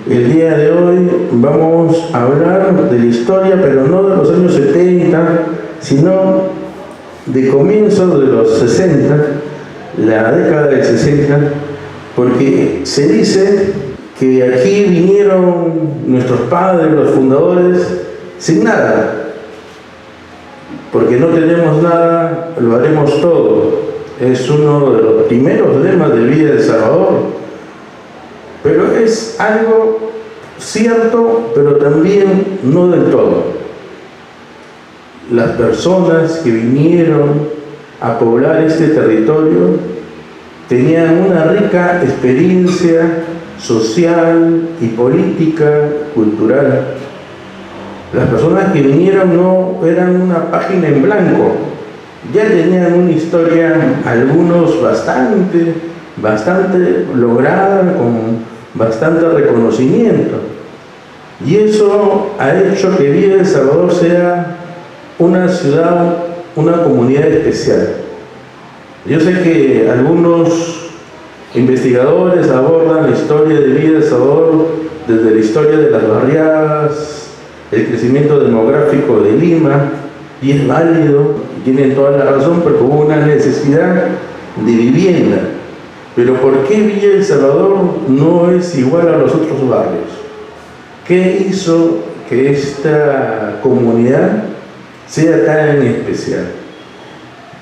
El día de hoy vamos a hablar de la historia, pero no de los años 70, sino de comienzos de los 60, la década del 60, porque se dice que aquí vinieron nuestros padres, los fundadores, sin nada, porque no tenemos nada, lo haremos todo. Es uno de los primeros lemas de vida de Salvador. Pero es algo cierto, pero también no del todo. Las personas que vinieron a poblar este territorio tenían una rica experiencia social y política, cultural. Las personas que vinieron no eran una página en blanco, ya tenían una historia, algunos bastante lograda, con bastante reconocimiento, y eso ha hecho que Villa de Salvador sea una ciudad, una comunidad especial. Yo sé que algunos investigadores abordan la historia de Villa de Salvador desde la historia de las barriadas, el crecimiento demográfico de Lima, y es válido, tienen toda la razón, porque hubo una necesidad de vivienda. Pero ¿por qué Villa de Salvador no es igual a los otros barrios? ¿Qué hizo que esta comunidad sea tan especial?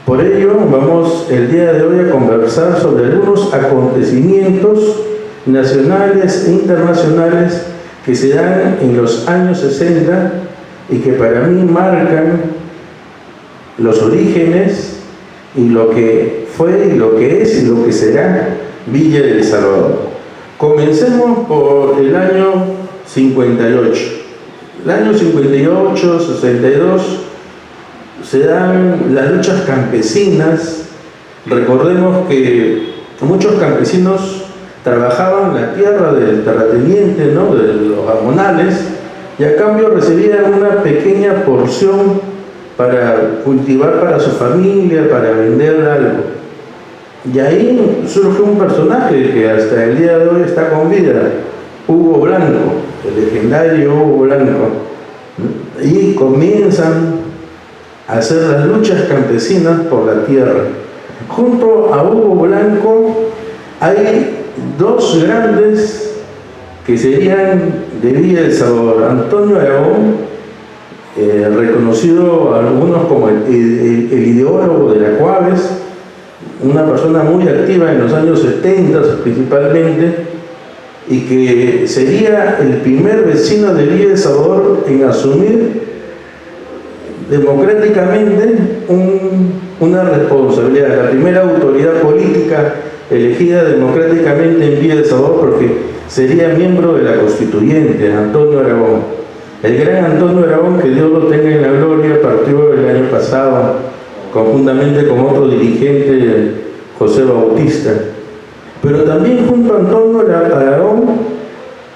Por ello, vamos el día de hoy a conversar sobre algunos acontecimientos nacionales e internacionales que se dan en los años 60 y que para mí marcan los orígenes y lo que fue, y lo que es y lo que será Villa de Salvador. Comencemos por el año 58. El año 58, 62, se dan las luchas campesinas. Recordemos que muchos campesinos trabajaban la tierra del terrateniente, ¿no?, de los armonales, y a cambio recibían una pequeña porción para cultivar para su familia, para vender algo. Y ahí surge un personaje que hasta el día de hoy está con vida, Hugo Blanco, el legendario Hugo Blanco. Y comienzan a hacer las luchas campesinas por la tierra. Junto a Hugo Blanco hay dos grandes que serían de Villa de Salvador: Antonio Aragón, reconocido a algunos como el ideólogo de la Cuaves, una persona muy activa en los años 70 principalmente, y que sería el primer vecino de Villa de Salvador en asumir democráticamente una responsabilidad, la primera autoridad política elegida democráticamente en Villa de Salvador, porque sería miembro de la constituyente, Antonio Aragón. El gran Antonio Aragón, que Dios lo tenga en la gloria, partió el año pasado conjuntamente con otro dirigente, José Bautista. Pero también junto a Antonio Aragón,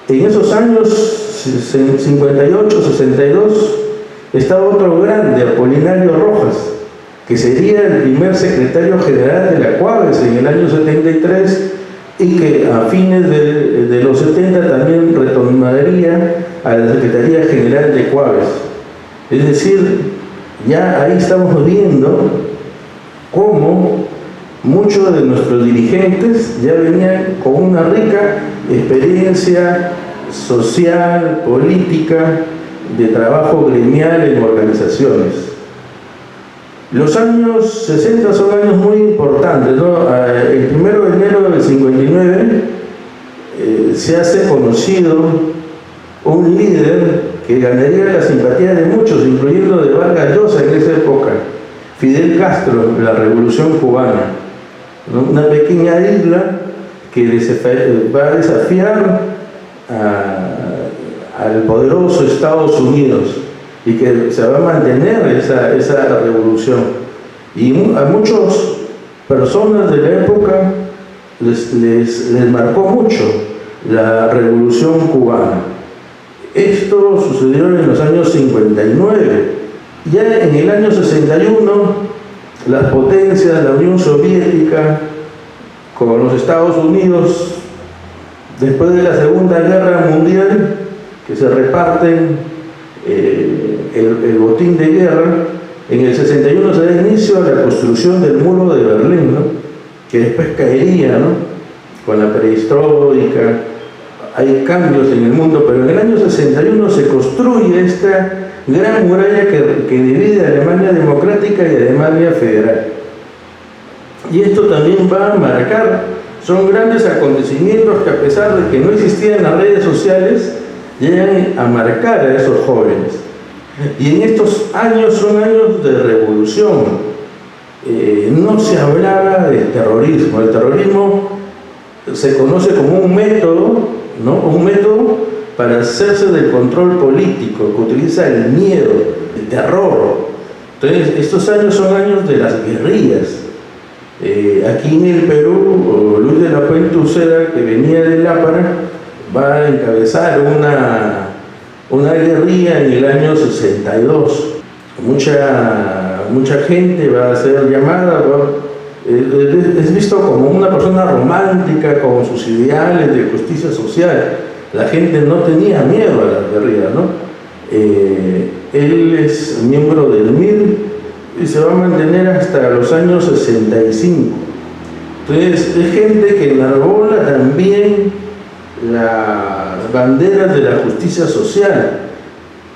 en esos años 58, 62, estaba otro grande, Apolinario Rojas, que sería el primer secretario general de la Cuaves en el año 73, y que a fines de los 70 también retornaría a la Secretaría General de Cuaves. Es decir, ya ahí estamos viendo cómo muchos de nuestros dirigentes ya venían con una rica experiencia social, política, de trabajo gremial en organizaciones. Los años 60 son años muy importantes, ¿no? El 1 de enero del 59 se hace conocido un líder que ganaría la simpatía de muchos, incluyendo de Vargas Llosa en esa época, Fidel Castro, la Revolución Cubana, ¿no? Una pequeña isla que va a desafiar al poderoso Estados Unidos, y que se va a mantener esa revolución. Y a muchas personas de la época les marcó mucho la Revolución Cubana. Esto sucedió en los años 59. Ya en el año 61, las potencias, la Unión Soviética con los Estados Unidos, después de la Segunda Guerra Mundial, que se reparten el botín de guerra. En el 61 se da inicio a la construcción del muro de Berlín, ¿no? Que después caería, ¿no? Con la perestroika. Hay cambios en el mundo, pero en el año 61 se construye esta gran muralla que divide a Alemania democrática y Alemania federal. Y esto también va a marcar, son grandes acontecimientos que, a pesar de que no existían las redes sociales, llegan a marcar a esos jóvenes. Y en estos años son años de revolución. No se hablaba del terrorismo. El terrorismo se conoce como un método, ¿no? Un método para hacerse del control político, que utiliza el miedo, el terror. Entonces, estos años son años de las guerrillas. Aquí en el Perú, Luis de la Puente Uceda, que venía de Lápara, va a encabezar una guerrilla en el año 62. Mucha gente va a ser llamada, es visto como una persona romántica, con sus ideales de justicia social. La gente no tenía miedo a las guerrillas, ¿no? Él es miembro del MIR y se va a mantener hasta los años 65. Entonces, es gente que enarbola también las banderas de la justicia social,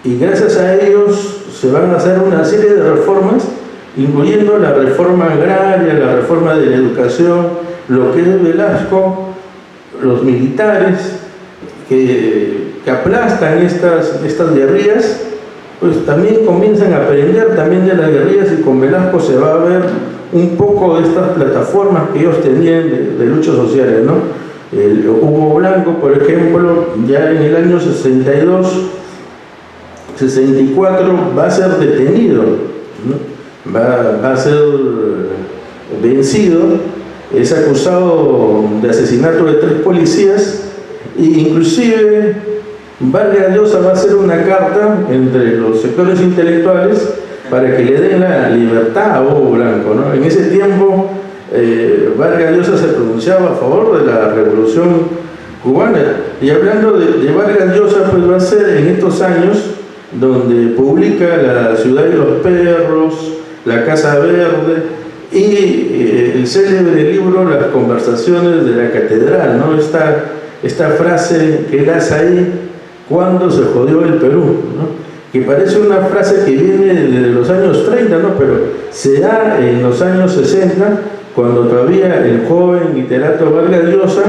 y gracias a ellos se van a hacer una serie de reformas, incluyendo la reforma agraria, la reforma de la educación, lo que es Velasco, los militares que aplastan estas guerrillas, pues también comienzan a aprender también de las guerrillas, y con Velasco se va a ver un poco de estas plataformas que ellos tenían de luchas sociales, ¿no? Hugo Blanco, por ejemplo, ya en el año 64 va a ser detenido, ¿no? Va a ser vencido, es acusado de asesinato de 3 policías, e inclusive Vargas Llosa va a hacer una carta entre los sectores intelectuales para que le den la libertad a Hugo Blanco, ¿no? En ese tiempo Vargas Llosa se pronunciaba a favor de la revolución cubana. Y hablando de Vargas Llosa, pues va a ser en estos años donde publica La ciudad y los perros, La casa verde y el célebre libro Las conversaciones de la catedral, ¿no? Esta frase que él hace ahí, cuando se jodió el Perú, ¿no? Que parece una frase que viene de los años 30, ¿no? Pero se da en los años 60, cuando todavía el joven literato Vargas Llosa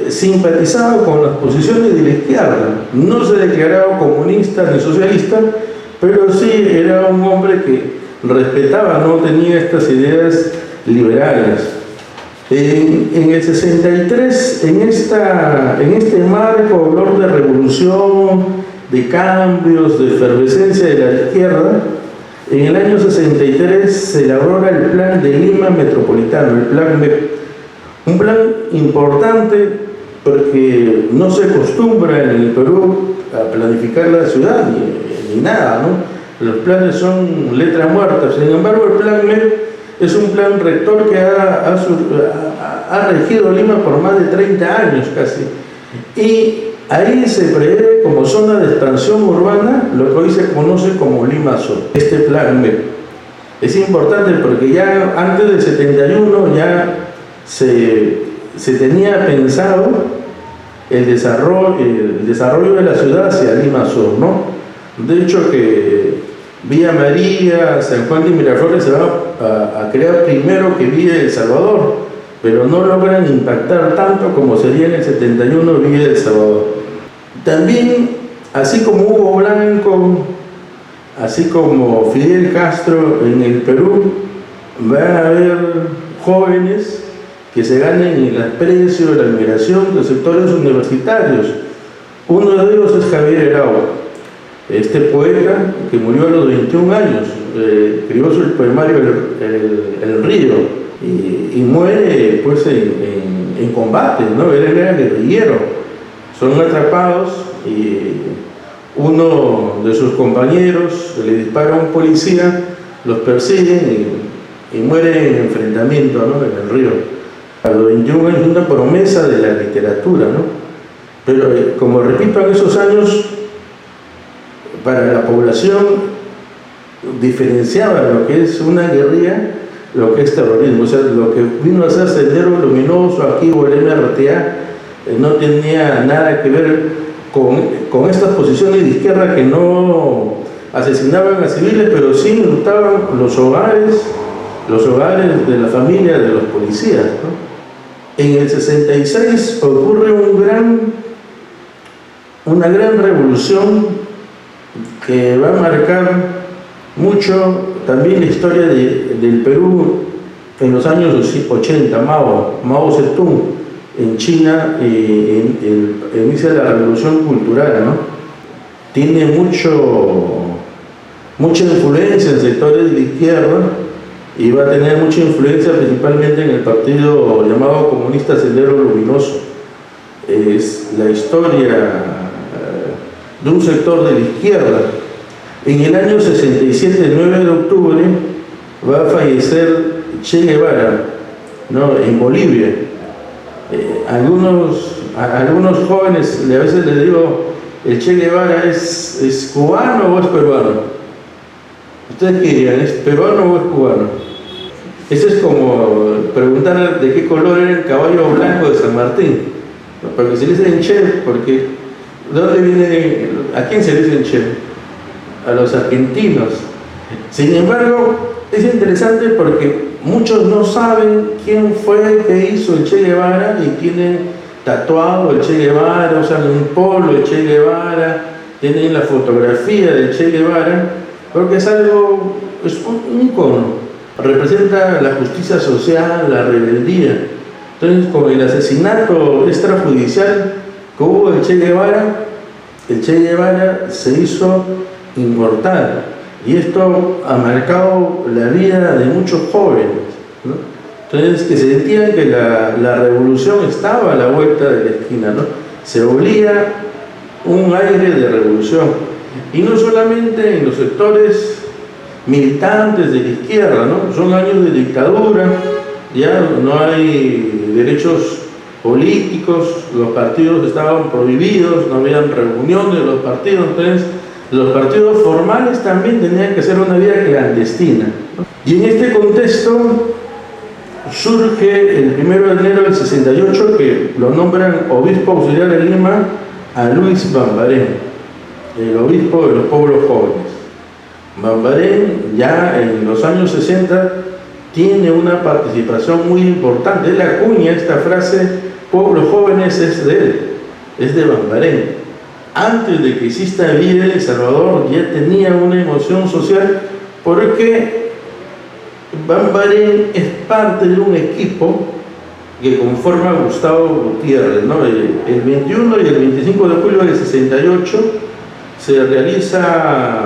simpatizaba con las posiciones de la izquierda. No se declaraba comunista ni socialista, pero sí era un hombre que respetaba, no tenía estas ideas liberales. En el 63, en este marco olor de revolución, de cambios, de efervescencia de la izquierda, en el año 63 se elabora el Plan de Lima Metropolitano, el Plan MEP. Un plan importante porque no se acostumbra en el Perú a planificar la ciudad ni nada, ¿no? Los planes son letra muerta. Sin embargo, el Plan MEP es un plan rector que ha regido Lima por más de 30 años casi. Y ahí se prevé como zona de expansión urbana lo que hoy se conoce como Lima Sur, este Plan MEP. Es importante porque ya antes del 71 ya se tenía pensado el desarrollo de la ciudad hacia Lima Sur, ¿no? De hecho que Villa María, San Juan de Miraflores se va a crear primero que Villa El Salvador, pero no logran impactar tanto como sería en el 71 Villa El Salvador. También, así como Hugo Blanco, así como Fidel Castro en el Perú, va a haber jóvenes que se ganen el aprecio, la admiración de sectores universitarios. Uno de ellos es Javier Herao, este poeta que murió a los 21 años, escribió su poemario El Río, y muere pues en combate, ¿no? Él era guerrillero. Son atrapados y uno de sus compañeros le dispara a un policía, los persiguen y muere en enfrentamiento, ¿no? En el río. A los 21 años, una promesa de la literatura, ¿no? Pero como repito, en esos años, para la población diferenciaba lo que es una guerrilla, lo que es terrorismo. O sea, lo que vino a ser Sendero Luminoso aquí o el MRTA no tenía nada que ver con estas posiciones de izquierda que no asesinaban a civiles, pero sí enlutaban los hogares de la familia de los policías, ¿no? En el 66 ocurre una gran revolución que va a marcar mucho también la historia del Perú en los años 80. Mao Zedong en China inicia la revolución cultural, ¿no? Tiene mucha influencia en sectores de la izquierda y va a tener mucha influencia principalmente en el partido llamado Comunista Sendero Luminoso. Es la historia de un sector de la izquierda. En el año 67, el 9 de octubre, va a fallecer Che Guevara, ¿no?, en Bolivia. Algunos jóvenes a veces les digo, ¿el Che Guevara es cubano o es peruano? ¿Ustedes qué dirían? ¿Es peruano o es cubano? Eso es como preguntar de qué color era el caballo blanco de San Martín. Porque se le dicen Che, porque ¿de dónde viene? ¿A quién se le dicen Che? A los argentinos. Sin embargo, es interesante porque muchos no saben quién fue que hizo el Che Guevara y tienen tatuado el Che Guevara, usan un polo el Che Guevara, tienen la fotografía del Che Guevara, porque es un icono. Representa la justicia social, la rebeldía. Entonces, con el asesinato extrajudicial que hubo del Che Guevara, el Che Guevara se hizo inmortal, y esto ha marcado la vida de muchos jóvenes, ¿no? Entonces, que se sentían que la revolución estaba a la vuelta de la esquina, ¿no? Se olía un aire de revolución, y no solamente en los sectores militantes de la izquierda, ¿no? Son años de dictadura, ya no hay derechos políticos, los partidos estaban prohibidos, no había reuniones de los partidos, entonces los partidos formales también tenían que hacer una vida clandestina, ¿no? Y en este contexto surge el 1 de enero del 68, que lo nombran obispo auxiliar de Lima a Luis Bambarén, el obispo de los pueblos jóvenes. Bambarén ya en los años 60 tiene una participación muy importante. Él acuña esta frase, pueblos jóvenes, es de él, es de Bambarén. Antes de que exista Vida El Salvador ya tenía una emoción social, porque Bambarén es parte de un equipo que conforma Gustavo Gutiérrez, ¿no? El 21 y el 25 de julio del 68 se realiza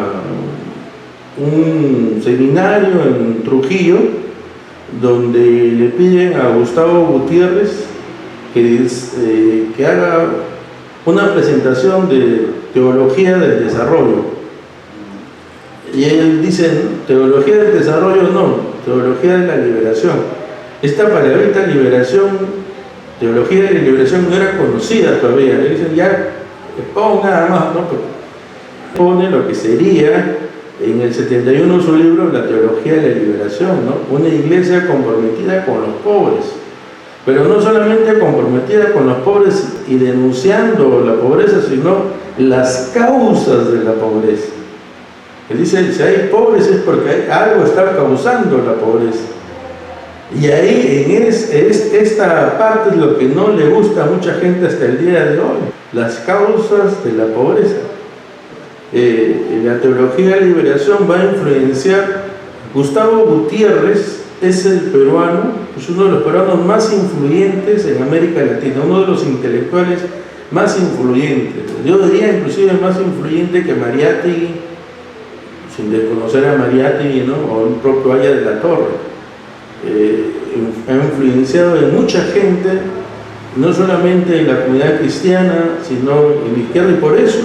un seminario en Trujillo, donde le piden a Gustavo Gutiérrez que haga una presentación de teología del desarrollo. Y él dice, teología del desarrollo no, teología de la liberación. Esta palabrita liberación, teología de la liberación, no era conocida todavía. Le dicen, ya, ponga nada más, ¿no? Pone lo que sería en el 71 su libro La teología de la liberación, ¿no? Una iglesia comprometida con los pobres, pero no solamente comprometida con los pobres y denunciando la pobreza, sino las causas de la pobreza. Él dice, si hay pobres es porque algo está causando la pobreza. Y ahí esta parte es lo que no le gusta a mucha gente hasta el día de hoy, las causas de la pobreza. La teología de la liberación va a influenciar. Gustavo Gutiérrez es el peruano, es uno de los peruanos más influyentes en América Latina, uno de los intelectuales más influyentes. Yo diría inclusive más influyente que Mariátegui, sin desconocer a Mariátegui, ¿no? O el propio Aya de la Torre. Ha influenciado en mucha gente, no solamente en la comunidad cristiana, sino en la izquierda, y por eso,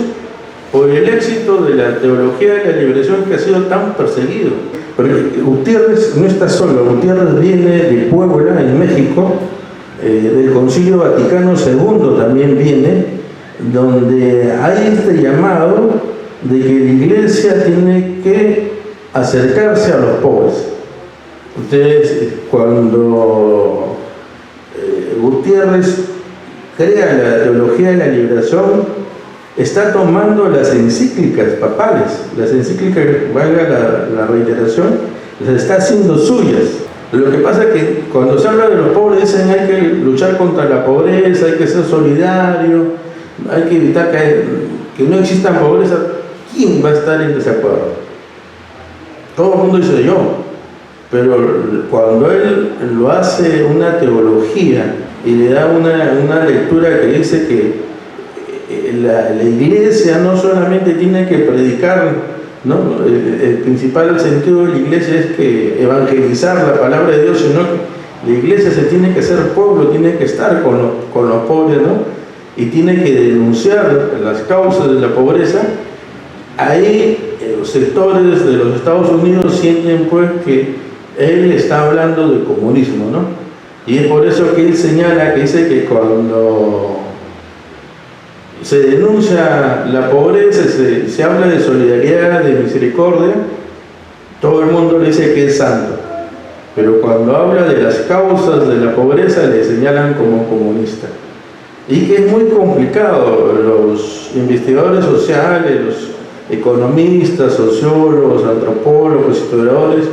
por el éxito de la teología de la liberación que ha sido tan perseguido. Pero Gutiérrez no está solo, Gutiérrez viene de Puebla, en México, del Concilio Vaticano II también viene, donde hay este llamado de que la iglesia tiene que acercarse a los pobres. Ustedes, cuando Gutiérrez crea la teología de la liberación, está tomando las encíclicas papales, las encíclicas, valga la reiteración, las está haciendo suyas. Lo que pasa es que cuando se habla de los pobres dicen hay que luchar contra la pobreza, hay que ser solidario, hay que evitar que no exista pobreza. ¿Quién va a estar en desacuerdo? Todo el mundo dice yo, pero cuando él lo hace una teología y le da una lectura que dice que la iglesia no solamente tiene que predicar, ¿no? El principal sentido de la iglesia es que evangelizar la palabra de Dios, sino que la iglesia se tiene que hacer pueblo, tiene que estar con los pobres, ¿no? Y tiene que denunciar las causas de la pobreza. Ahí los sectores de los Estados Unidos sienten pues que él está hablando de comunismo, ¿no? Y es por eso que él señala, que dice que cuando se denuncia la pobreza, se habla de solidaridad, de misericordia, todo el mundo le dice que es santo. Pero cuando habla de las causas de la pobreza, le señalan como comunista. Y que es muy complicado. Los investigadores sociales, los economistas, sociólogos, antropólogos, historiadores,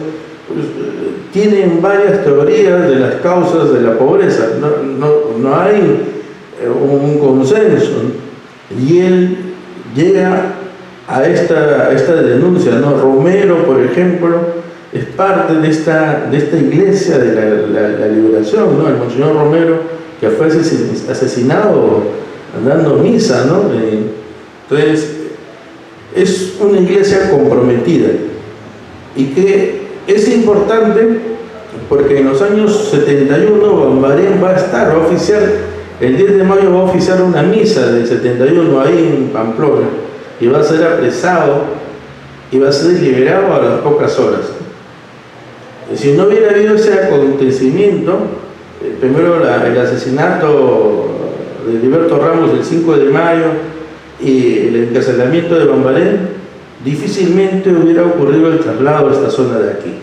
pues, tienen varias teorías de las causas de la pobreza. No hay un consenso. Y él llega a esta denuncia, ¿no? Romero, por ejemplo, es parte de esta iglesia de la liberación, ¿no? El monseñor Romero, que fue asesinado dando misa, ¿no? Entonces, es una iglesia comprometida y que es importante porque en los años 71 Bambarén va a oficiar, el 10 de mayo va a oficiar una misa del 71 ahí en Pamplona y va a ser apresado y va a ser liberado a las pocas horas. Si no hubiera habido ese acontecimiento, primero el asesinato de Heriberto Ramos el 5 de mayo y el encarcelamiento de Bambarén, difícilmente hubiera ocurrido el traslado a esta zona de aquí.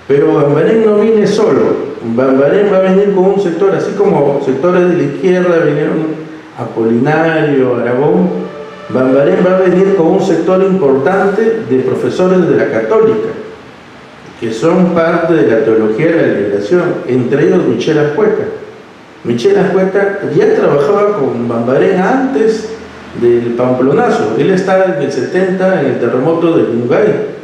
Pero Bambarén no viene solo. Bambarén va a venir con un sector, así como sectores de la izquierda vinieron Apolinario, Aragón. Bambarén va a venir con un sector importante de profesores de la Católica, que son parte de la teología de la liberación, entre ellos Michel Ascueta. Michel Ascueta ya trabajaba con Bambarén antes del Pamplonazo. Él estaba en el 70 en el terremoto de Yungay.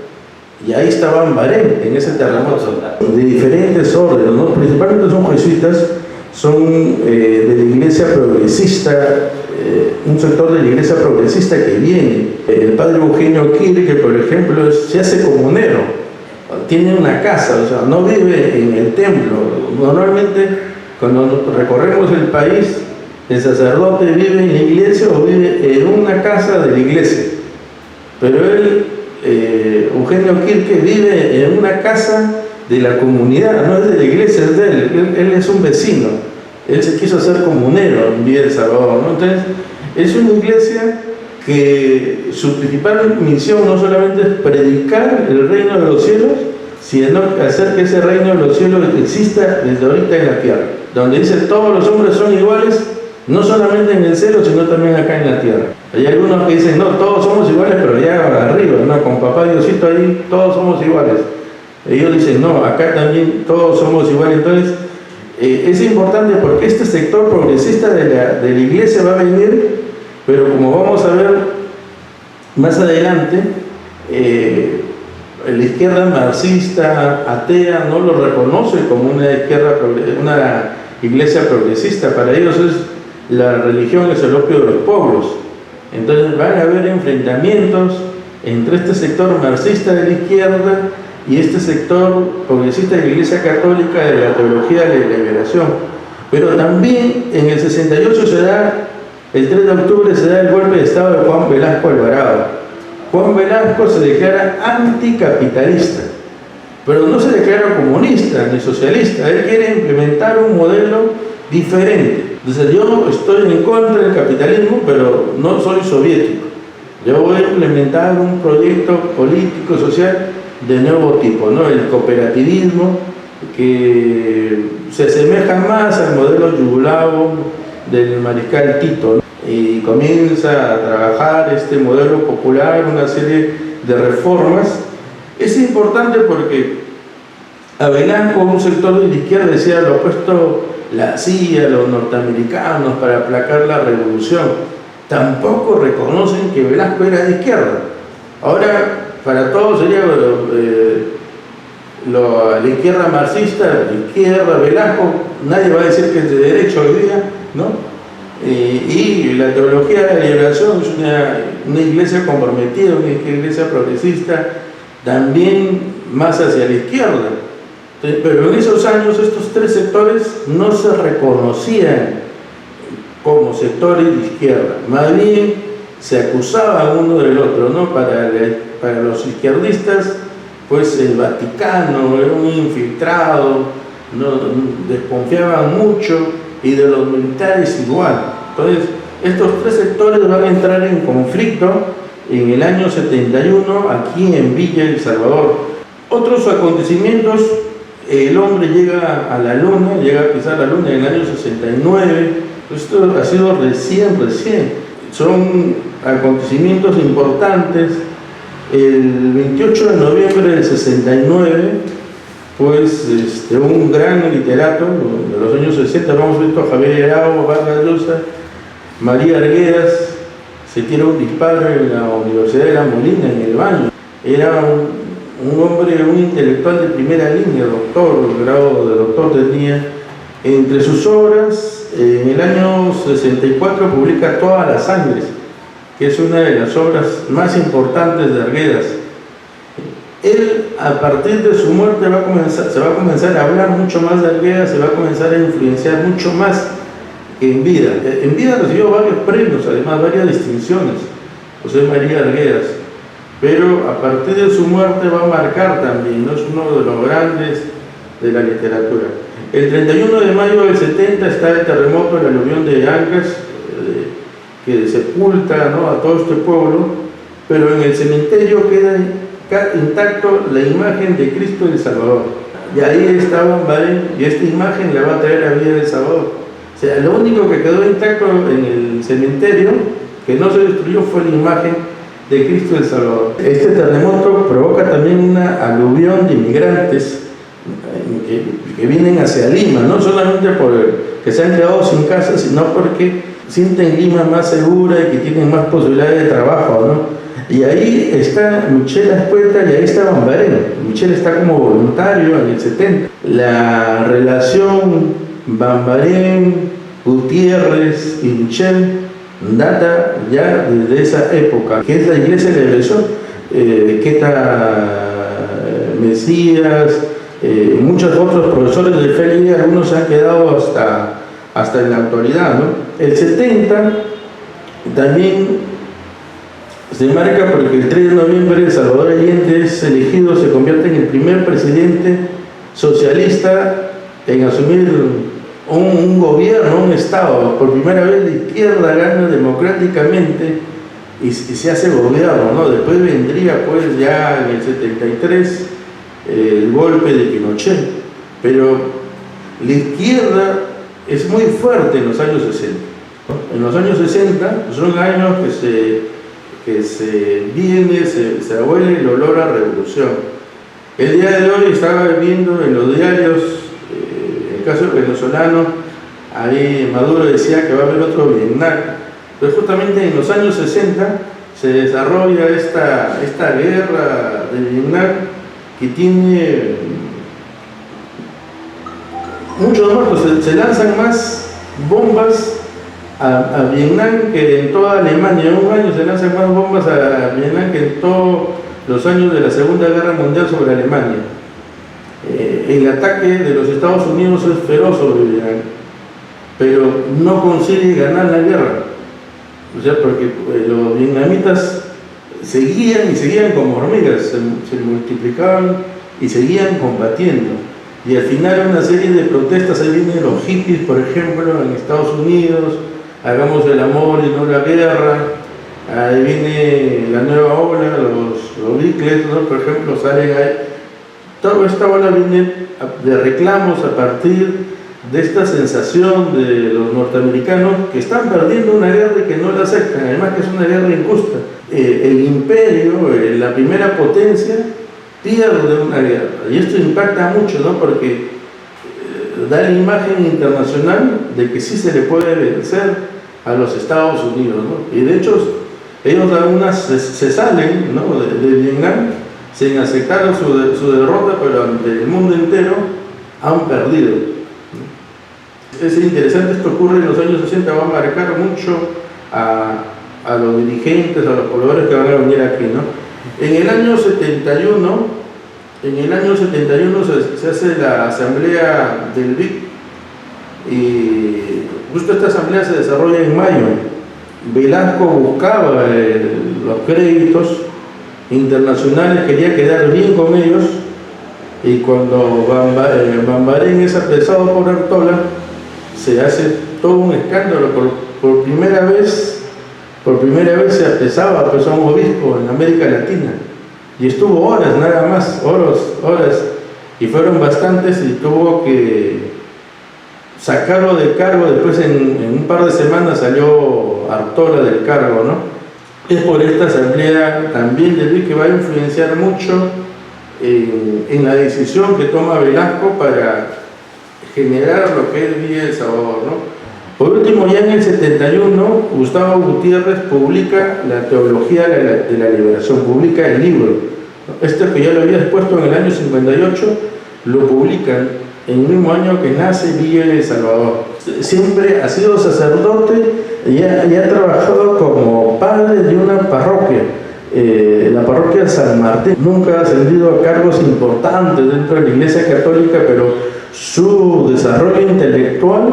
Y ahí estaba Bambarén, en ese terremoto, de diferentes órdenes, ¿no? Principalmente son jesuitas, son de la iglesia progresista, un sector de la iglesia progresista que viene. El padre Eugenio Kirke, por ejemplo, se hace comunero, tiene una casa, o sea, no vive en el templo. Normalmente, cuando recorremos el país, el sacerdote vive en la iglesia o vive en una casa de la iglesia. Pero él, Eugenio Kirke, vive en una casa de la comunidad, no es de la iglesia, es de él. Él es un vecino. Él se quiso hacer comunero en Villa El Salvador, ¿no? Entonces, es una iglesia que su principal misión no solamente es predicar el reino de los cielos, sino hacer que ese reino de los cielos exista desde ahorita en la tierra, donde dice todos los hombres son iguales, no solamente en el cielo, sino también acá en la tierra. Hay algunos que dicen, no, todos somos iguales, pero ya arriba, no, con papá Diosito ahí todos somos iguales. Ellos dicen, no, acá también todos somos iguales. Entonces, es importante porque este sector progresista de la iglesia va a venir, pero como vamos a ver más adelante, la izquierda marxista, atea, no lo reconoce como una iglesia progresista. Para ellos la religión es el opio de los pueblos. Entonces van a haber enfrentamientos entre este sector marxista de la izquierda y este sector progresista de la Iglesia Católica de la teología de la liberación. Pero también en el 68 el 3 de octubre se da el golpe de Estado de Juan Velasco Alvarado. Juan Velasco se declara anticapitalista, pero no se declara comunista ni socialista. Él quiere implementar un modelo diferente. Entonces yo estoy en contra del capitalismo, pero no soy soviético. Yo voy a implementar un proyecto político, social de nuevo tipo, ¿no? El cooperativismo, que se asemeja más al modelo yugoslavo del mariscal Tito, ¿no? Y comienza a trabajar este modelo popular, una serie de reformas. Es importante porque a Velasco, un sector de la izquierda, decía lo opuesto la CIA, los norteamericanos, para aplacar la revolución. Tampoco reconocen que Velasco era de izquierda. Ahora, para todos sería la izquierda marxista, la izquierda, Velasco, nadie va a decir que es de derecha hoy día, ¿no? Y la teología de la liberación es una iglesia comprometida, una iglesia progresista, también más hacia la izquierda. Pero en esos años estos tres sectores no se reconocían como sectores de izquierda, más bien se acusaban uno del otro, ¿no? Para los izquierdistas, pues el Vaticano era un infiltrado, ¿no? Desconfiaban mucho, y de los militares igual. Entonces, estos tres sectores van a entrar en conflicto en el año 71 aquí en Villa El Salvador. Otros acontecimientos: el hombre llega a la luna, llega a pisar la luna en el año 69. Esto ha sido recién. Son acontecimios importantes. El 28 de noviembre del 69, pues un gran literato de los años 60, hemos visto a Javier Arao, Vargas Llosa, María Arguedas, se tira un disparo en la Universidad de La Molina, en el baño. Era un hombre, un intelectual de primera línea, doctor, el grado de doctor tenía. Entre sus obras, en el año 64 publica Todas las sangres, que es una de las obras más importantes de Arguedas. Él, a partir de su muerte, se va a comenzar a hablar mucho más de Arguedas, se va a comenzar a influenciar mucho más que en vida. En vida recibió varios premios, además varias distinciones, José María Arguedas, pero a partir de su muerte va a marcar también, ¿no? Es uno de los grandes de la literatura. El 31 de mayo del 70 está el terremoto, el aluvión de Ancas, que sepulta, ¿no?, a todo este pueblo, pero en el cementerio queda intacto la imagen de Cristo del Salvador. Y ahí estaba Bambarén, y esta imagen la va a traer a Villa del Salvador. O sea, lo único que quedó intacto en el cementerio, que no se destruyó, fue la imagen de Cristo del Salvador. Este terremoto provoca también una aluvión de inmigrantes que vienen hacia Lima, no solamente porque se han quedado sin casa, sino porque sienten Lima más segura y que tienen más posibilidades de trabajo, ¿no? Y ahí está Michel Ascueta y ahí está Bambarén. Michel está como voluntario en el 70. La relación Bambarén, Gutiérrez y Michel data ya desde esa época, que es la Iglesia de la Liberación. Queta Mesías, muchos otros profesores de fe libre, algunos han quedado hasta en la actualidad, ¿no? El 70 también se marca porque el 3 de noviembre Salvador Allende es elegido, se convierte en el primer presidente socialista en asumir un gobierno, un Estado. Por primera vez la izquierda gana democráticamente y se hace gobierno, ¿no? Después vendría pues ya en el 73 el golpe de Pinochet, pero la izquierda es muy fuerte en los años 60. En los años 60 son años que se huele el olor a revolución. El día de hoy estaba viendo en los diarios, el caso venezolano, ahí Maduro decía que va a haber otro Vietnam, pero justamente en los años 60 se desarrolla esta guerra de Vietnam que tiene muchos muertos. Se lanzan más bombas a Vietnam que en toda Alemania. En un año se lanzan más bombas a Vietnam que en todos los años de la Segunda Guerra Mundial sobre Alemania. El ataque de los Estados Unidos es feroz sobre Vietnam, pero no consigue ganar la guerra. O sea, porque los vietnamitas seguían como hormigas, se multiplicaban y seguían combatiendo. y al final una serie de protestas, ahí vienen los hippies, por ejemplo, en Estados Unidos, hagamos el amor y no la guerra, ahí viene la nueva ola, los Beatles, ¿no? Por ejemplo, salen ahí, toda esta ola viene de reclamos a partir de esta sensación de los norteamericanos que están perdiendo una guerra y que no la aceptan, además que es una guerra injusta. El imperio, la primera potencia, pierde una guerra, y esto impacta mucho, ¿no? Porque da la imagen internacional de que sí se le puede vencer a los Estados Unidos, ¿no? Y de hecho ellos se salen, ¿no? de Vietnam sin aceptar su derrota, pero ante el mundo entero han perdido. Es interesante, esto ocurre en los años 60, va a marcar mucho a los dirigentes, a los pobladores que van a venir aquí, ¿no? En el año 71 se hace la asamblea del BIC, y justo esta asamblea se desarrolla en mayo. Velasco buscaba los créditos internacionales, quería quedar bien con ellos, y cuando Bambarén es apresado por Artola, se hace todo un escándalo. Por primera vez se apresaba a un obispo en América Latina, y estuvo horas nada más, horas, y fueron bastantes, y tuvo que sacarlo del cargo. Después en un par de semanas salió Artola del cargo, ¿no? Es por esta asamblea también del BIC que va a influenciar mucho en la decisión que toma Velasco para generar lo que es Villa El Salvador, ¿no? Por último, ya en el 71, Gustavo Gutiérrez publica la Teología de la Liberación, publica el libro. Este que ya lo había expuesto en el año 58, lo publican en el mismo año que nace Villa El Salvador. Siempre ha sido sacerdote y ha trabajado como padre de una parroquia, la parroquia San Martín. Nunca ha ascendido a cargos importantes dentro de la Iglesia Católica, pero su desarrollo intelectual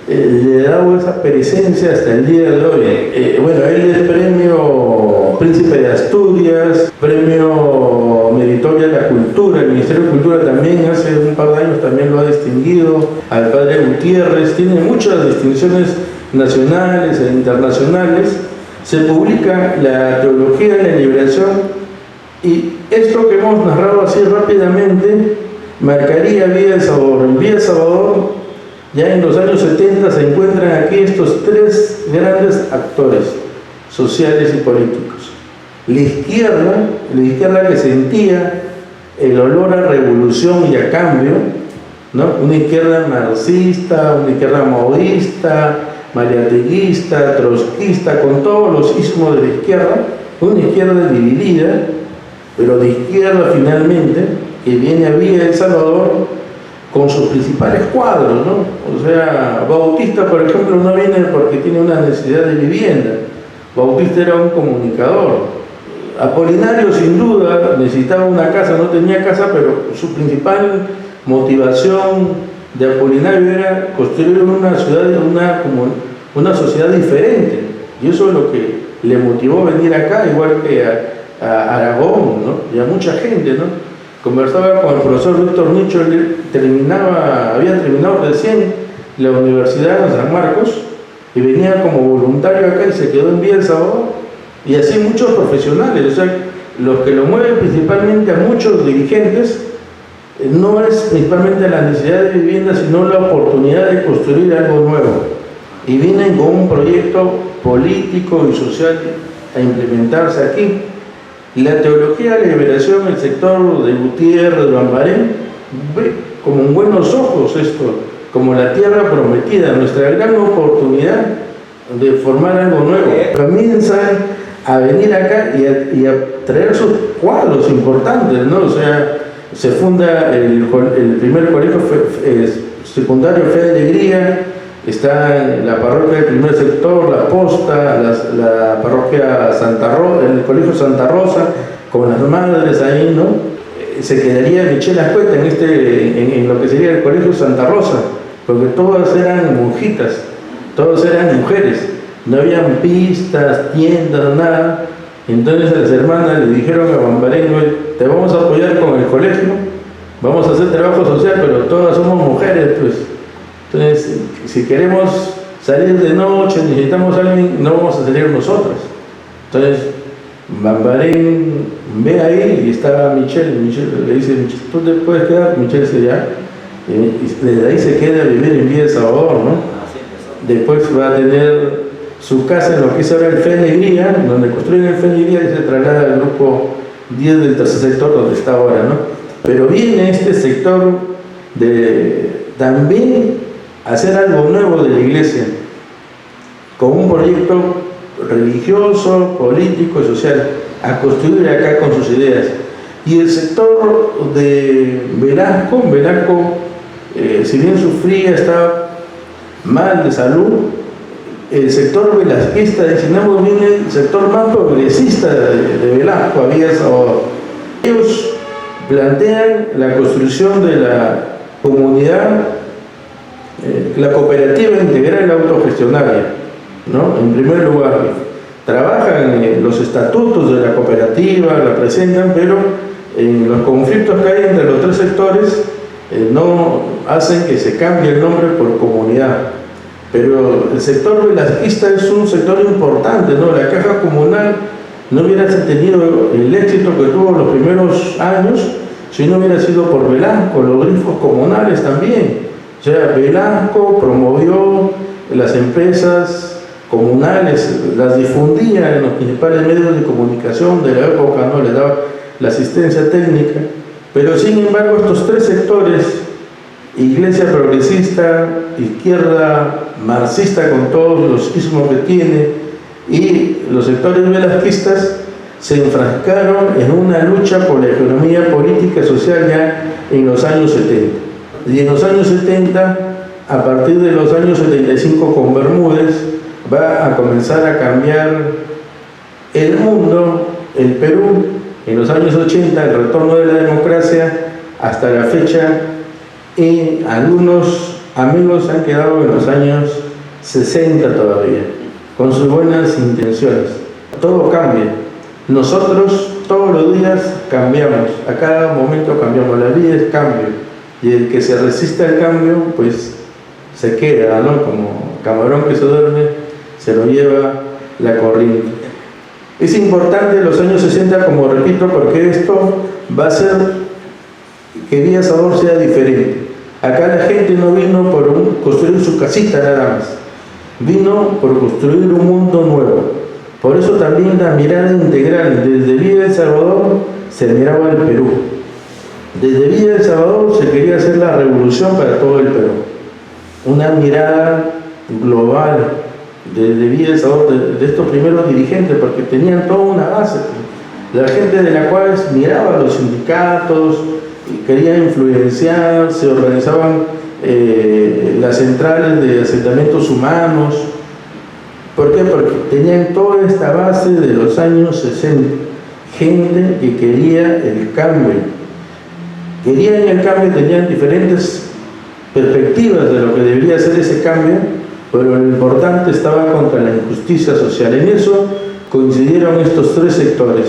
le ha dado esa presencia hasta el día de hoy. Bueno, él es premio Príncipe de Asturias, premio Meritoria de la Cultura. El Ministerio de Cultura también hace un par de años también lo ha distinguido al padre Gutiérrez. Tiene muchas distinciones nacionales e internacionales. Se publica la Teología de la Liberación, y esto que hemos narrado así rápidamente marcaría Villa El Salvador. En Villa El Salvador, ya en los años 70, se encuentran aquí estos tres grandes actores sociales y políticos. La izquierda que sentía el olor a revolución y a cambio, ¿no? Una izquierda marxista, una izquierda maoísta, mariateguista, trotskista, con todos los ismos de la izquierda, una izquierda dividida, pero de izquierda finalmente, que viene a Villa El Salvador con sus principales cuadros, ¿no? O sea, Bautista, por ejemplo, no viene porque tiene una necesidad de vivienda. Bautista era un comunicador. Apolinario, sin duda, necesitaba una casa, no tenía casa, pero su principal motivación de Apolinario era construir una ciudad, una sociedad diferente. Y eso es lo que le motivó a venir acá, igual que a Aragón, ¿no? Y a mucha gente, ¿no? Conversaba con el profesor Víctor Nicho, él había terminado recién la Universidad de San Marcos, y venía como voluntario acá y se quedó en Villa El Salvador, y así muchos profesionales. O sea, los que lo mueven principalmente a muchos dirigentes no es principalmente la necesidad de vivienda, sino la oportunidad de construir algo nuevo, y vienen con un proyecto político y social a implementarse aquí. La Teología de la Liberación, el sector de Gutiérrez, de Bambarén, ve como en buenos ojos esto, como la tierra prometida, nuestra gran oportunidad de formar algo nuevo. Comienzan a venir acá y a traer sus cuadros importantes, ¿no? O sea, se funda el primer colegio secundario Fe de Alegría, está la parroquia del primer sector, la Posta, la parroquia Santa Rosa, el colegio Santa Rosa, con las madres ahí, ¿no? Se quedaría Michelle Ascueta en lo que sería el colegio Santa Rosa, porque todas eran monjitas, todas eran mujeres, no habían pistas, tiendas, nada. Entonces las hermanas le dijeron a Bambarén: te vamos a apoyar con el colegio, vamos a hacer trabajo social, pero todas somos mujeres, pues. Entonces, si queremos salir de noche, necesitamos a alguien, no vamos a salir nosotras. Entonces, Bambarín ve ahí y está Michelle le dice, Michelle, ¿tú te puedes quedar? Michelle dice, ya. Y desde ahí se queda a vivir en Villa de Salvador, ¿no? Después va a tener su casa en lo que es ahora el Fe Alegría, donde construyen el Fe Alegría y se traslada al grupo 10 del tercer sector, donde está ahora, ¿no? Pero viene este sector de también hacer algo nuevo de la iglesia, con un proyecto religioso, político y social, a construir acá con sus ideas. Y el sector de Velasco, si bien sufría, estaba mal de salud, el sector velasquista, decimos, viene el sector más progresista de Velasco, había Salvador. Ellos plantean la construcción de la comunidad, la cooperativa integral autogestionaria, ¿no? En primer lugar, trabajan en los estatutos de la cooperativa, la presentan, pero en los conflictos que hay entre los tres sectores no hacen que se cambie el nombre por comunidad. Pero el sector velasquista es un sector importante, ¿no? La caja comunal no hubiera tenido el éxito que tuvo en los primeros años si no hubiera sido por Velasco, los grifos comunales también. O sea, Velasco promovió las empresas comunales, las difundía en los principales medios de comunicación de la época, ¿no? Le daba la asistencia técnica. Pero sin embargo estos tres sectores, iglesia progresista, izquierda marxista con todos los ismos que tiene, y los sectores velasquistas, se enfrascaron en una lucha por la economía política y social ya en los años 70. Y en los años 70, a partir de los años 75 con Bermúdez, va a comenzar a cambiar el mundo, el Perú. En los años 80, el retorno de la democracia hasta la fecha, y algunos amigos han quedado en los años 60 todavía, con sus buenas intenciones. Todo cambia. Nosotros todos los días cambiamos, a cada momento cambiamos, la vida es cambio, y el que se resiste al cambio, pues se queda, ¿no? Como camarón que se duerme, se lo lleva la corriente. Es importante los años 60, como repito, porque esto va a hacer que Villa Salvador sea diferente. Acá la gente no vino por construir su casita nada más, vino por construir un mundo nuevo. Por eso también la mirada integral, desde Villa de Salvador se miraba el Perú. Desde Villa de Salvador se quería hacer la revolución para todo el Perú. Una mirada global, desde Villa de Salvador, de estos primeros dirigentes, porque tenían toda una base. La gente de la cual miraba a los sindicatos, quería influenciar, se organizaban las centrales de asentamientos humanos. ¿Por qué? Porque tenían toda esta base de los años 60, gente que quería el cambio. Querían el cambio, tenían diferentes perspectivas de lo que debería ser ese cambio, pero lo importante estaba contra la injusticia social. En eso coincidieron estos tres sectores,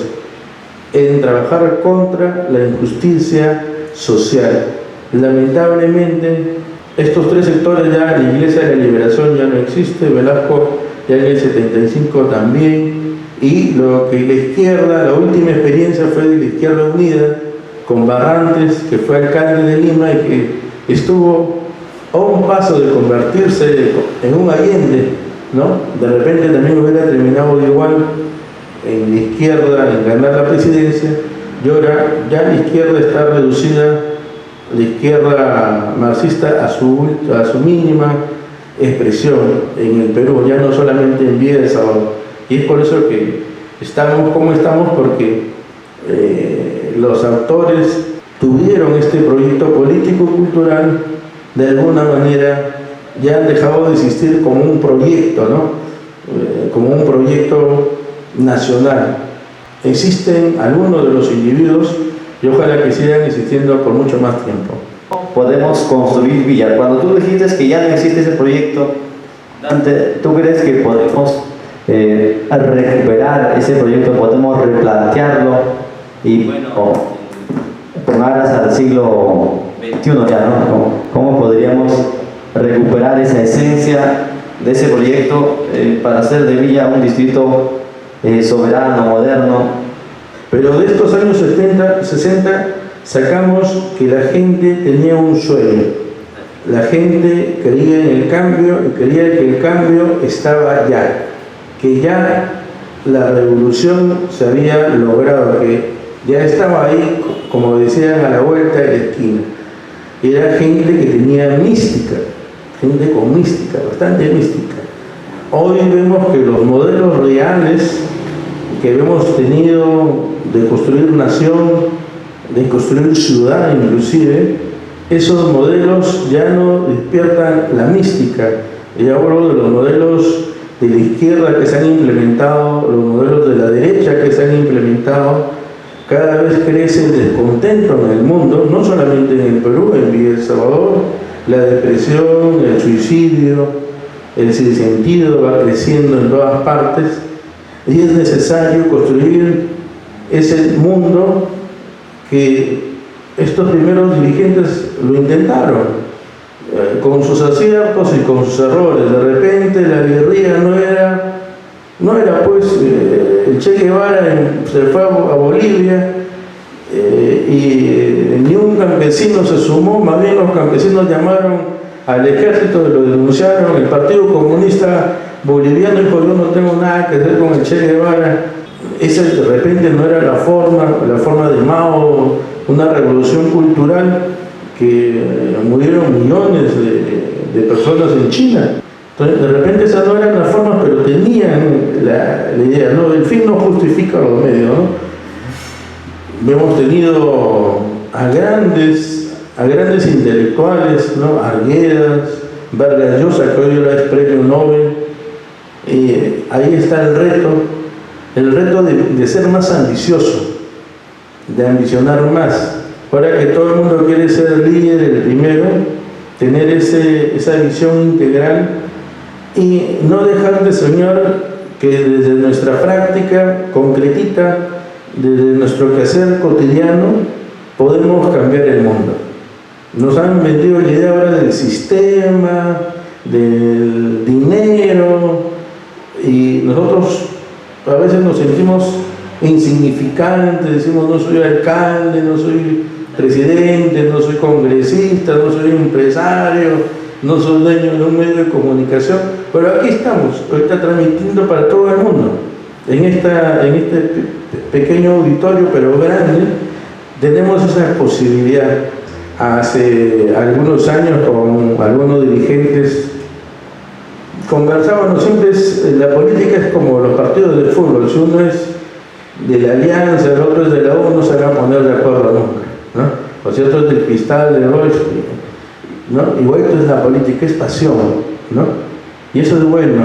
en trabajar contra la injusticia social. Lamentablemente, estos tres sectores ya, la Iglesia de la Liberación ya no existe, Velasco ya en el 75 también, y lo que la izquierda, la última experiencia fue de la Izquierda Unida, con Barrantes, que fue alcalde de Lima y que estuvo a un paso de convertirse en un Allende, ¿no? De repente también hubiera terminado igual en la izquierda, en ganar la presidencia, y ahora ya la izquierda está reducida, la izquierda marxista, a su mínima expresión en el Perú, ya no solamente en Villa de Salvador. Y es por eso que estamos como estamos, porque los autores tuvieron este proyecto político-cultural, de alguna manera ya han dejado de existir como un proyecto, ¿no? Como un proyecto nacional. Existen algunos de los individuos y ojalá que sigan existiendo por mucho más tiempo. Podemos construir Villa. Cuando tú dijiste que ya no existe ese proyecto, Dante, ¿tú crees que podemos recuperar ese proyecto? ¿Podemos replantearlo? Y bueno, con aras al siglo XXI ya, ¿no? ¿Cómo podríamos recuperar esa esencia de ese proyecto para hacer de Villa un distrito soberano, moderno? Pero de estos años 70, 60 sacamos que la gente tenía un sueño. La gente creía en el cambio y creía que el cambio estaba ya, que ya la revolución se había logrado, que ya estaba ahí, como decían, a la vuelta de la esquina. Era gente que tenía mística, gente con mística, bastante mística. Hoy vemos que los modelos reales que hemos tenido de construir nación, de construir ciudad inclusive, esos modelos ya no despiertan la mística. Y hablo de los modelos de la izquierda que se han implementado, los modelos de la derecha que se han implementado. Cada vez crece el descontento en el mundo, no solamente en el Perú, en Villa El Salvador, la depresión, el suicidio, el sinsentido va creciendo en todas partes y es necesario construir ese mundo que estos primeros dirigentes lo intentaron, con sus aciertos y con sus errores. De repente la guerrilla no era pues el Che Guevara se fue a Bolivia y ni un campesino se sumó, más bien los campesinos llamaron al ejército y lo denunciaron. El Partido Comunista Boliviano dijo: yo no tengo nada que hacer con el Che Guevara. Esa de repente no era la forma de Mao, una revolución cultural que murieron millones de personas en China. Entonces, de repente esas no eran las formas, pero tenían la idea, ¿no? El fin no justifica los medios, ¿no? Hemos tenido a grandes intelectuales, ¿no? Arguedas, Vargas Llosa, que hoy es premio Nobel. Ahí está el reto de ser más ambicioso, de ambicionar más. Ahora que todo el mundo quiere ser líder, el primero, tener esa visión integral y no dejar de soñar que desde nuestra práctica concretita, desde nuestro quehacer cotidiano, podemos cambiar el mundo. Nos han vendido la idea ahora del sistema, del dinero, y nosotros a veces nos sentimos insignificantes, decimos: no soy alcalde, no soy presidente, no soy congresista, no soy empresario, no soy dueño de un medio de comunicación, pero aquí estamos, ahorita transmitiendo para todo el mundo. En este pequeño auditorio, pero grande, tenemos esa posibilidad. Hace algunos años con algunos dirigentes conversábamos, siempre la política es como los partidos de fútbol: si uno es de la Alianza, el otro es de la U, no se van a poner de acuerdo nunca, ¿no? O si otro es del Cristal, de Roche, ¿no? Igual que es la política, es pasión, ¿no? Y eso es bueno.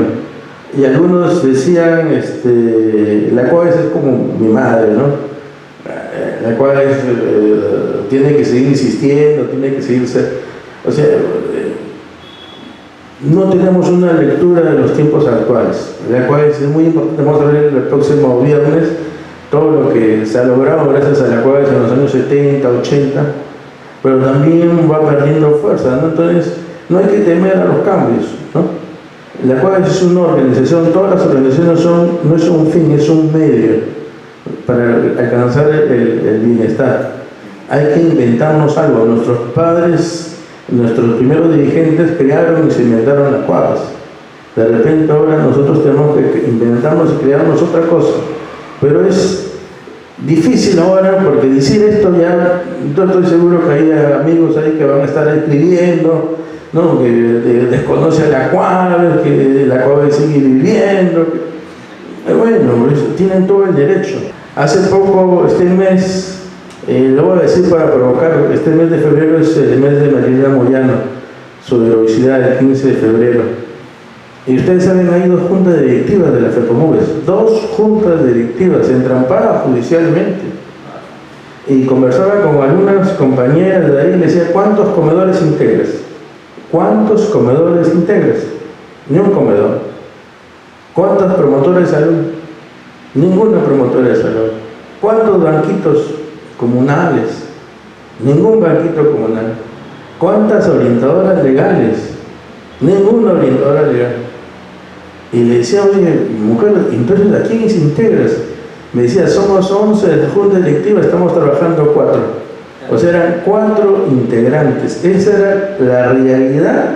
Y algunos decían, la cual es como mi madre, ¿no? La cual tiene que seguir insistiendo, tiene que seguir, o sea, no tenemos una lectura de los tiempos actuales, la cual es muy importante. Vamos a ver el próximo viernes todo lo que se ha logrado gracias a la cual en los años 70, 80, pero también va perdiendo fuerza, ¿no? Entonces no hay que temer a los cambios, ¿no? La cual es una organización, todas las organizaciones no es un fin, es un medio para alcanzar el bienestar. Hay que inventarnos algo. Nuestros padres, nuestros primeros dirigentes crearon y se inventaron las cuadras. De repente ahora nosotros tenemos que inventarnos y crearnos otra cosa. Pero es difícil ahora, porque decir esto ya, yo estoy seguro que hay amigos ahí que van a estar escribiendo, ¿no? Que desconoce a la cuadra, que la cuadra sigue viviendo. Bueno, tienen todo el derecho. Hace poco, este mes, lo voy a decir para provocar, este mes de febrero es el mes de Marilena Moyano, su heroicidad, el 15 de febrero. Y ustedes saben, hay 2 juntas directivas de la FECOMUVES, 2 juntas directivas entrampadas judicialmente. Y conversaba con algunas compañeras de ahí y les decía: ¿cuántos comedores integras? ¿Cuántos comedores integras? Ni un comedor. ¿Cuántas promotoras de salud? Ninguna promotora de salud. ¿Cuántos banquitos comunales? ningún banquito comunal. ¿Cuántas orientadoras legales? Ninguna orientadora legal. Y le decía, oye, mujer, entonces ¿a quiénes integras? Me decía, somos 11 de la junta directiva, estamos trabajando 4. O sea, eran 4 integrantes. Esa era la realidad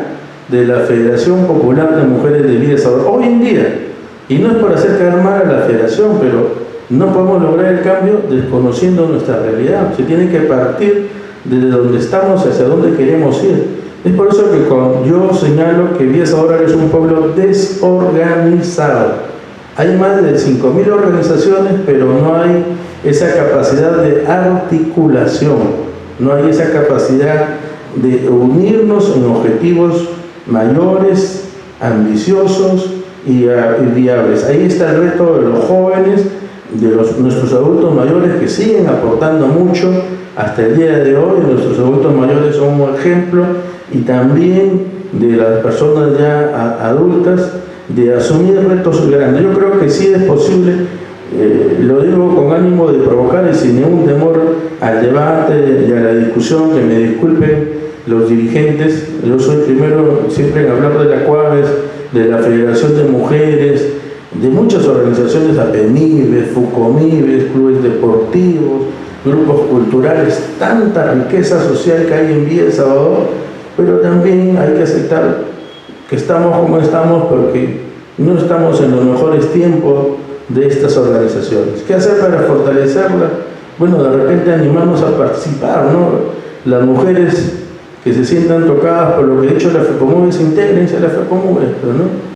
de la Federación Popular de Mujeres de Villa El Salvador hoy en día. Y no es por hacer quedar mal a la federación, pero no podemos lograr el cambio desconociendo nuestra realidad. Se tiene que partir desde donde estamos hacia donde queremos ir. Es por eso que yo señalo que Villa El Salvador es un pueblo desorganizado. Hay más de 5.000 organizaciones, pero no hay esa capacidad de articulación, no hay esa capacidad de unirnos en objetivos mayores, ambiciosos y viables. Ahí está el reto de los jóvenes, de nuestros adultos mayores que siguen aportando mucho hasta el día de hoy. Nuestros adultos mayores son un ejemplo, y también de las personas ya adultas, de asumir retos grandes. Yo creo que sí es posible, lo digo con ánimo de provocar y sin ningún temor al debate y a la discusión, que me disculpen los dirigentes. Yo soy primero siempre en hablar de la CUAVES, de la Federación de Mujeres, de muchas organizaciones, APEMIBES, FUCOMIBES, clubes deportivos, grupos culturales, tanta riqueza social que hay en Villa El Salvador, pero también hay que aceptar que estamos como estamos porque no estamos en los mejores tiempos de estas organizaciones. ¿Qué hacer para fortalecerla? Bueno, de repente animarnos a participar, ¿no? Las mujeres que se sientan tocadas por lo que ha dicho la FECOMUVES, intégrense a la FECOMUVES, ¿no?